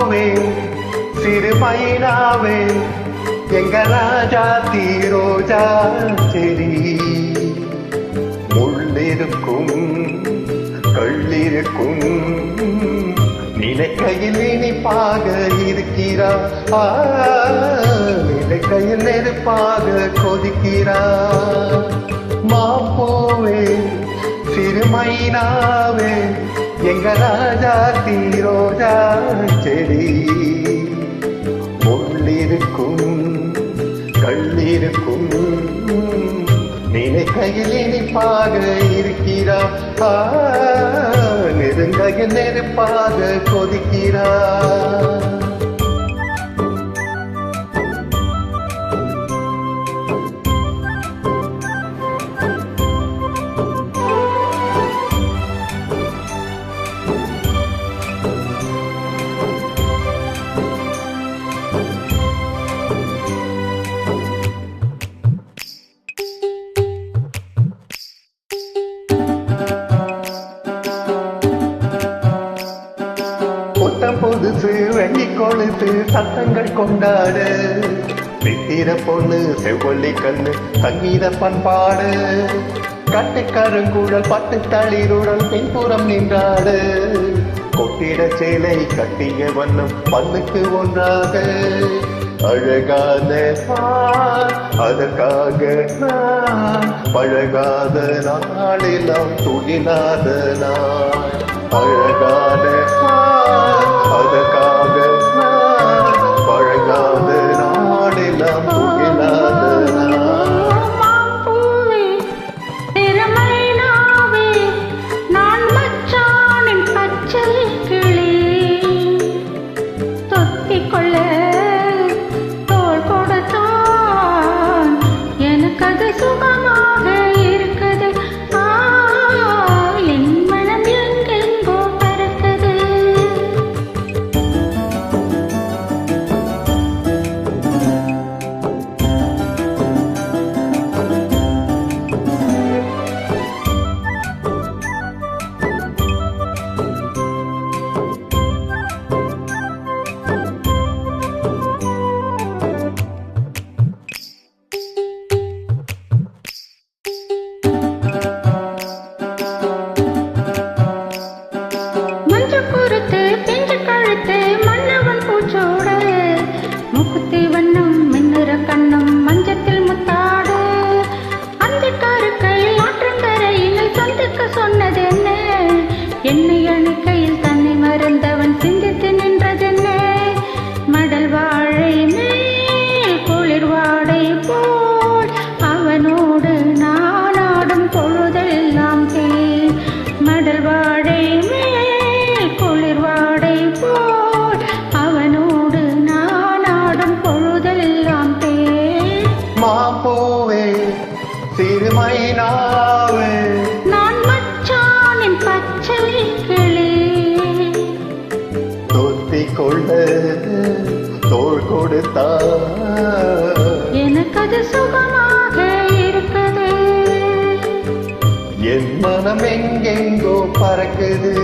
பூவே சிறுமைனாவே எங்க ராஜா தீரோஜா செடி முள்ளிருக்கும் கள்ளிருக்கும் நினைக்கையில் இனிப்பாக இருக்கிறா நினைக்கையில் நெருப்பாக கொதிக்கிறா மாப்போவே சிறுமைனாவே எங்க ராஜா தீரோஜா செடி முள்ளிருக்கும் கள்ளிருக்கும் நினைக்கையில் இனிப்பாக இருக்கிறா நெருங்கையில் நெருப்பாக கொதிக்கிறா புதுசு வெள்ளி கொழுத்து சத்தங்கள் கொண்டாடு சித்திர பொண்ணு செவ்வள்ளி கண்ணு சங்கீத பண்பாடு கட்டுக்கருங்குழல் பட்டு தளிருடல் பின்புறம் நின்றாடு கொட்டிட சேலை கட்டிய வண்ணம் பல்லுக்கு ஒன்றாக அழகான அதற்காக நான் பழகாத நாளெல்லாம் துணிலாத நான் அழகான அதற்காக நான் பழகாத நாடெல்லாம் துகிலாத மாப்பூவே திறமைனாவே நான் மச்சானின் பச்சை கிளி தொத்திக்கொள்ள தோள் கொடுத்தான் எனக்கு அது சுகமாக இருக்குது என் மனம் எங்கெங்கோ பறக்குது முக்குத்தி வண்ணம் மின்னுற கண்ணம் மஞ்சத்தில் முத்தாடு அந்த காருக்கையில் ஆற்றங்கரையில் சந்திக்க சொன்னது என்ன என்னை அணைக்கையில் தன்னை மறந்தவன் சிந்தித்து நின்றதென்ன மடல் வாழை மேல் குளிர் வாடை போல் அவனோடு நானாடும் பொழுதெல்லாம் தேன் மடல் வாழை மேல் குளிர் வாடை போல் அவனோடு மாப்பூவே சிறுமைனாவே நான் மச்சானின் பச்சை கிளி தொத்திக்கொள்ள தோள் கொடுத்தா எனக்கு அது சுகமாக இருக்குது என் மனம் எங்கெங்கோ பறக்குது